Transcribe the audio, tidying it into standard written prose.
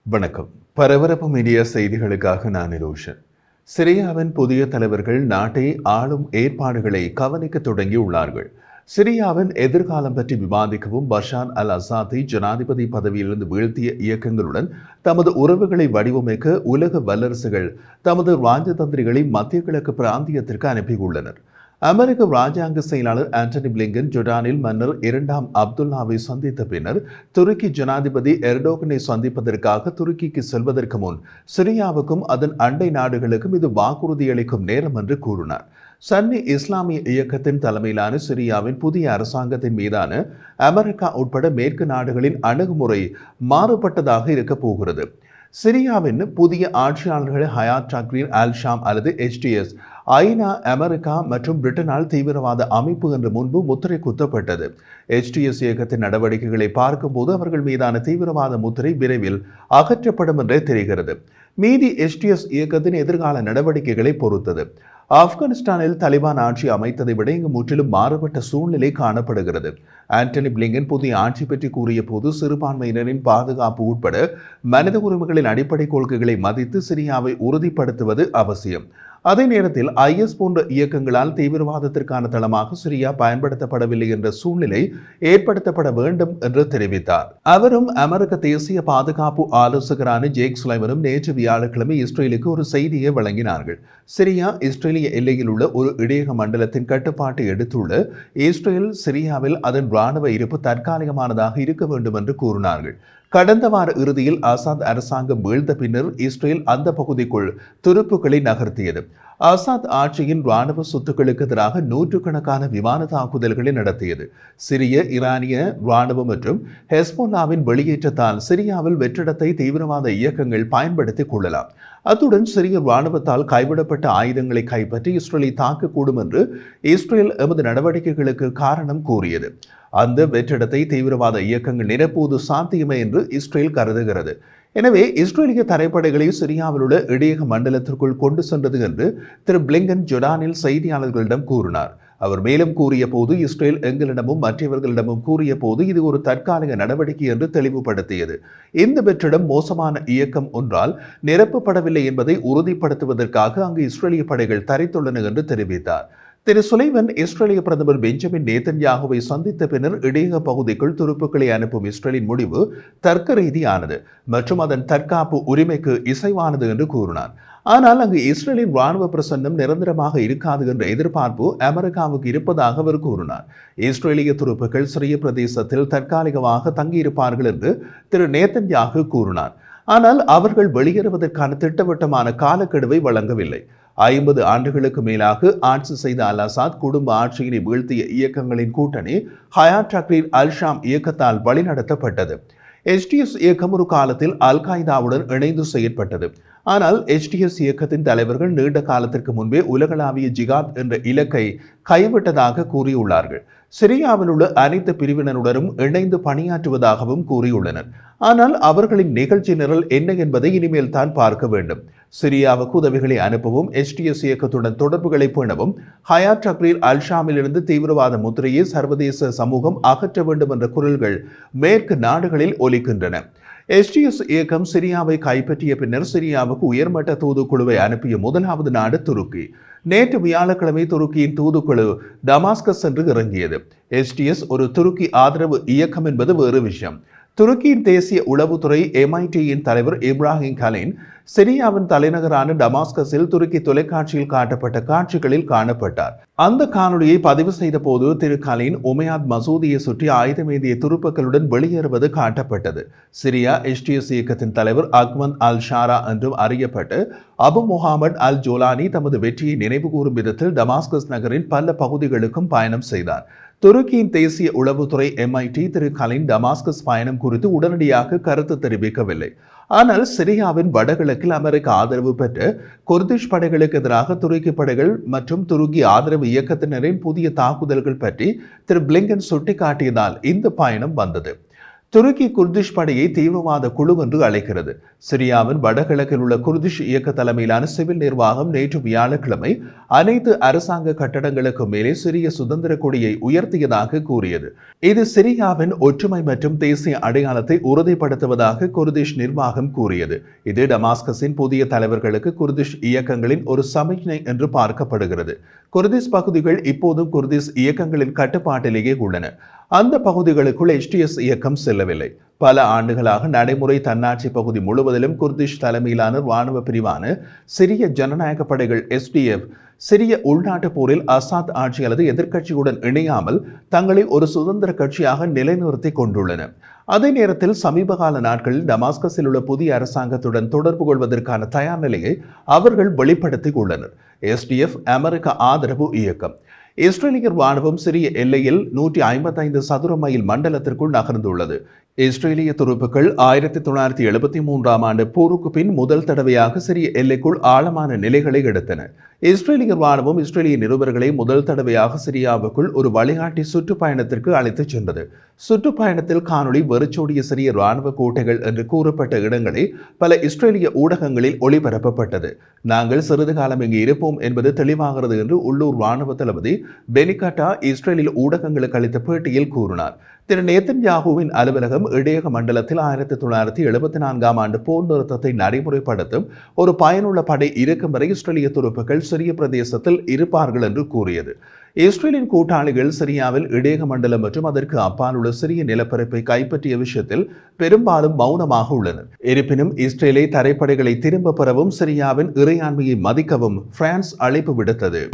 வணக்கம். பரபரப்பு மீடியா செய்திகளுக்காக நான் நிரோஷன். சிரியாவின் புதிய தலைவர்கள் நாட்டை ஆளும் ஏற்பாடுகளை கவனிக்க தொடங்கியுள்ளார்கள். சிரியாவின் எதிர்காலம் பற்றி விவாதிக்கவும் பஷார் அல் அசாத்தை ஜனாதிபதி பதவியிலிருந்து வீழ்த்திய இயக்கங்களுடன் தமது உறவுகளை வடிவமைக்க உலக வல்லரசுகள் தமது ராஜதந்திரிகளை மத்திய கிழக்கு பிராந்தியத்திற்கு அனுப்பியுள்ளனர். அமெரிக்க ராஜாங்க செயலாளர் ஆண்டனி பிளிங்கன் ஜோர்டானில் மன்னர் இரண்டாம் அப்துல்லாவை சந்தித்த பின்னர் துருக்கி ஜனாதிபதி எர்டோகனை சந்திப்பதற்காக துருக்கிக்கு செல்வதற்கு முன் சிரியாவுக்கும் அதன் அண்டை நாடுகளுக்கும் இது வாக்குறுதியளிக்கும் நேரம் என்று கூறினார். சன்னி இஸ்லாமிய இயக்கத்தின் தலைமையிலான சிரியாவின் புதிய அரசாங்கத்தின் மீதான அமெரிக்கா உட்பட மேற்கு நாடுகளின் அணுகுமுறை மாறுபட்டதாக இருக்கப் போகிறது. சிரியாவின் புதிய ஆட்சியாளர்கள் ஹயாத் டக்ரீர் அல் ஷாம் அல்லது HTS ஐநா, அமெரிக்கா மற்றும் பிரிட்டனால் தீவிரவாத அமைப்பு என்று முன்பு முத்திரை குத்தப்பட்டது. HTS இயக்கத்தின் நடவடிக்கைகளை பார்க்கும்போது அவர்கள் மீதான தீவிரவாத முத்திரை விரைவில் அகற்றப்படும் என்றே தெரிகிறது. மீதி HTS இயக்கத்தின் எதிர்கால நடவடிக்கைகளை பொறுத்தது. ஆப்கானிஸ்தானில் தலிபான் ஆட்சி அமைத்ததை விட இங்கு முற்றிலும் மாறுபட்ட சூழ்நிலை காணப்படுகிறது. ஆண்டனி பிளிங்கன் புதிய ஆட்சி பற்றி கூறிய போது சிறுபான்மையினரின் பாதுகாப்பு உட்பட மனித உரிமைகளின் அடிப்படை கொள்கைகளை மதித்து சிரியாவை உறுதிப்படுத்துவது அவசியம். அதே நேரத்தில் IS போன்ற இயக்கங்களால் தீவிரவாதத்திற்கான தளமாக சிரியா பயன்படுத்தப்படவில்லை என்ற சூழ்நிலை ஏற்படுத்தப்பட வேண்டும் என்று தெரிவித்தார். அவரும் அமெரிக்க தேசிய பாதுகாப்பு ஆலோசகரான ஜேக் சுலைமனும் நேற்று வியாழக்கிழமை இஸ்ரேலுக்கு ஒரு செய்தியை வழங்கினார்கள். சிரியா இஸ்ரேலிய எல்லையில் உள்ள ஒரு இடையக மண்டலத்தின் கட்டுப்பாட்டை எடுத்துள்ள இஸ்ரேல் சிரியாவில் அதன் இராணுவ இருப்பு தற்காலிகமானதாக இருக்க வேண்டும் என்று கூறினார்கள். கடந்த வார இறுதியில் அசாத் அரசாங்கம் வீழ்ந்த பின்னர் இஸ்ரேல் அந்த பகுதிக்குள் துருப்புக்களை நகர்த்தியது. அசாத் ஆட்சியின் இராணுவ சொத்துக்களுக்கு எதிராக நூற்றுக்கணக்கான விமான தாக்குதல்களை நடத்தியது. சிரிய, ஈரானிய இராணுவம் மற்றும் ஹெஸ்போல்லாவின் வெளியேற்றத்தால் சிரியாவில் வெற்றிடத்தை தீவிரவாத இயக்கங்கள் பயன்படுத்திக் கொள்ளலாம். அத்துடன் சிரிய இராணுவத்தால் கைவிடப்பட்ட ஆயுதங்களை கைப்பற்றி இஸ்ரேலை தாக்கக்கூடும் என்று இஸ்ரேல் எமது நடவடிக்கைகளுக்கு காரணம் கூறியது. அந்த வெற்றிடத்தை தீவிரவாத இயக்கங்கள் நிரப்புவது சாத்தியமே என்று இஸ்ரேல் கருதுகிறது. எனவே இஸ்ரேலிய தரைப்படைகளை சிரியாவில் உள்ள இடையக மண்டலத்திற்குள் கொண்டு சென்றது என்று திரு பிளிங்கன் ஜோர்டானில் செய்தியாளர்களிடம் கூறினார். அவர் மேலும் கூறிய போது இஸ்ரேல் எங்களிடமும் மற்றவர்களிடமும் கூறிய போது இது ஒரு தற்காலிக நடவடிக்கை என்று தெளிவுபடுத்தியது. இந்த வெற்றிடம் மோசமான இயக்கம் ஒன்றால் நிரப்பப்படவில்லை என்பதை உறுதிப்படுத்துவதற்காக அங்கு இஸ்ரேலிய படைகள் தரைத்துள்ளன என்று தெரிவித்தார். திரு சுலைமன் இஸ்ரேலிய பிரதமர் பெஞ்சமின் நேதன்யாகுவை சந்தித்த பின்னர் இடையக பகுதிக்குள் துருப்புக்களை அனுப்பும் இஸ்ரேலின் முடிவு தர்க்க ரீதியானது மற்றும் அதன் தற்காப்பு உரிமைக்கு இசைவானது என்று கூறினார். ஆனால் அங்கு இஸ்ரேலின் இராணுவ பிரசன்னம் நிரந்தரமாக இருக்காது என்ற எதிர்பார்ப்பு அமெரிக்காவுக்கு இருப்பதாக அவர் கூறினார். இஸ்ரேலிய துருப்புக்கள் சிறிய பிரதேசத்தில் தற்காலிகமாக தங்கியிருப்பார்கள் என்று திரு நேதன்யாகு கூறினார். ஆனால் அவர்கள் வெளியேறுவதற்கான திட்டவட்டமான காலக்கெடுவை வழங்கவில்லை. 50 ஆண்டுகளுக்கு மேலாக ஆட்சி செய்த அல் அசாத் குடும்ப ஆட்சியினை வீழ்த்திய இயக்கங்களின் கூட்டணி ஹயாத் டக்ரீர் அல் ஷாம் இயக்கத்தால் வழிநடத்தப்பட்டது. HTS இயக்கம் ஒரு காலத்தில் அல் காய்தாவுடன் இணைந்து செயற்பட்டது. ஆனால் HTS இயக்கத்தின் தலைவர்கள் நீண்ட காலத்திற்கு முன்பே உலகளாவிய ஜிகாத் என்ற இலக்கை கைவிட்டதாக கூறியுள்ளார்கள். சிரியாவில் உள்ள அனைத்து பிரிவினருடனும் இணைந்து பணியாற்றுவதாகவும் கூறியுள்ளனர். ஆனால் அவர்களின் நிகழ்ச்சி நிரல் என்ன என்பதை இனிமேல் தான் பார்க்க வேண்டும். சிரியாவுக்கு உதவிகளை அனுப்பவும் HTS இயக்கத்துடன் தொடர்புகளை பேணவும் ஹயாத் டக்ரீர் அல் ஷாமிலிருந்து தீவிரவாத முத்திரையை சர்வதேச சமூகம் அகற்ற வேண்டும் என்ற குரல்கள் மேற்கு நாடுகளில் ஒலிக்கின்றன. HTS இயக்கம் சிரியாவை கைப்பற்றிய பின்னர் சிரியாவுக்கு உயர்மட்ட தூதுக்குழுவை அனுப்பிய முதலாவது நாடு துருக்கி. நேற்று வியாழக்கிழமை துருக்கியின் தூதுக்குழு டமாஸ்கஸ் சென்று இறங்கியது. HTS ஒரு துருக்கி ஆதரவு இயக்கம் என்பது வேறு விஷயம். துருக்கியின் தேசிய உளவுத்துறை MITயின் தலைவர் இப்ராஹிம் கலீன் சிரியாவின் தலைநகரான டமாஸ்கஸில் துருக்கி தொலைக்காட்சியில் காட்டப்பட்ட காட்சிகளில் காணப்பட்டார். அந்த காணொலியை பதிவு செய்த போது திரு கலீன் உமையாத் மசூதியை சுற்றி ஆயுதமேந்திய துருப்புக்களுடன் வெளியேறுவது காட்டப்பட்டது. சிரியா HTS இயக்கத்தின் தலைவர் அக்மத் அல் ஷாரா என்றும் அறியப்பட்டு அபு முஹம்மது அல் ஜோலானி தமது வெற்றியை நினைவுகூரும் விதத்தில் டமாஸ்கஸ் நகரின் பல பகுதிகளுக்கும் பயணம் செய்தார். துருக்கியின் தேசிய உளவுத்துறை MIT திரு கலீன் டமாஸ்கஸ் பயணம் குறித்து உடனடியாக கருத்து தெரிவிக்கவில்லை. ஆனால் சிரியாவின் வடகிழக்கில் அமெரிக்க ஆதரவு பெற்ற குர்திஷ் படைகளுக்கு எதிராக துருக்கி படைகள் மற்றும் துருக்கி ஆதரவு இயக்கத்தினரின் புதிய தாக்குதல்கள் பற்றி திரு பிளிங்கன் சுட்டிக்காட்டியதால் இந்த பயணம் வந்தது. துருக்கி குர்திஷ் படையை தீவிரவாத குழு என்று அழைக்கிறது. சிரியாவின் வடகிழக்கில் உள்ள குர்திஷ் இயக்க தலைமையிலான சிவில் நிர்வாகம் நேற்று வியாழக்கிழமை அனைத்து அரசாங்க கட்டடங்களுக்கு மேலே சிரிய சுதந்திர கொடியை உயர்த்தியதாக கூறியது. இது சிரியாவின் ஒற்றுமை மற்றும் தேசிய அடையாளத்தை உறுதிப்படுத்துவதாக குர்திஷ் நிர்வாகம் கூறியது. இது டமாஸ்கஸின் புதிய தலைவர்களுக்கு குர்திஷ் இயக்கங்களின் ஒரு சமிக்ஞை என்று பார்க்கப்படுகிறது. குர்திஷ் பகுதிகள் இப்போதும் குர்திஷ் இயக்கங்களின் கட்டுப்பாட்டிலேயே உள்ளன. அந்த பகுதிகளுக்குள் HTS இயக்கம் செல்லவில்லை. பல ஆண்டுகளாக நடைமுறை தன்னாட்சி பகுதி முழுவதிலும் குர்திஷ் தலைமையிலான இராணுவ பிரிவான சிரிய ஜனநாயக படைகள் SDF சிரிய உள்நாட்டு போரில் அசாத் ஆட்சி அல்லது எதிர்க்கட்சியுடன் இணையாமல் தங்களை ஒரு சுதந்திர கட்சியாக நிலைநிறுத்தி கொண்டுள்ளன. அதே நேரத்தில் சமீபகால நாட்களில் டமாஸ்கஸில் உள்ள புதிய அரசாங்கத்துடன் தொடர்பு கொள்வதற்கான தயார் நிலையை அவர்கள் வெளிப்படுத்திக் உள்ளனர். SDF அமெரிக்க ஆதரவு இயக்கம். இஸ்ரேலிய ராணுவம் சிரிய எல்லையில் 155 சதுர மைல் மண்டலத்திற்குள் நகர்ந்துள்ளது. இஸ்ரேலிய துருப்புக்கள் 1973ஆம் ஆண்டு போருக்கு பின் முதல் தடவையாக சிரிய எல்லைக்குள் ஆழமான நிலைகளை எடுத்தன. இஸ்ரேலிய ராணுவம் இஸ்ரேலிய நிருபர்களை முதல் தடவையாக சிரியாவுக்குள் ஒரு வழிகாட்டி சுற்றுப்பயணத்திற்கு அழைத்துச் சென்றது. சுற்றுப்பயணத்தில் காணொளி வெறிச்சோடிய சிரிய ராணுவ கோட்டைகள் என்று கூறப்பட்ட இடங்களை பல இஸ்ரேலிய ஊடகங்களில் ஒளிபரப்பப்பட்டது. நாங்கள் சிறிது காலம் இங்கு இருப்போம் என்பது தெளிவாகிறது என்று உள்ளூர் ராணுவ தளபதி பெனிகட்டா இஸ்ரேலில் ஊடகங்களுக்கு அளித்த பேட்டியில் கூறினார். திரு நேதன்யாகுவின் அலுவலகம் இடையக மண்டலத்தில் 1974ஆம் ஆண்டு போர் நிறுத்தத்தை நடைமுறைப்படுத்தும் ஒரு பயனுள்ள படை இருக்கும் வரை இஸ்ரேலிய துருப்புக்கள் சிரிய பிரதேசத்தில் இருப்பார்கள் என்று கூறியது. இஸ்ரேலின் கூட்டாளிகள் சிரியாவில் இடையக மண்டலம் மற்றும் அதற்கு அப்பால் உள்ள சிறிய நிலப்பரப்பை கைப்பற்றிய விஷயத்தில் பெரும்பாலும் மௌனமாக உள்ளனர். இருப்பினும் இஸ்ரேலை தரைப்படைகளை திரும்ப பெறவும் சிரியாவின் இறையாண்மையை மதிக்கவும் பிரான்ஸ் அழைப்பு விடுத்தது.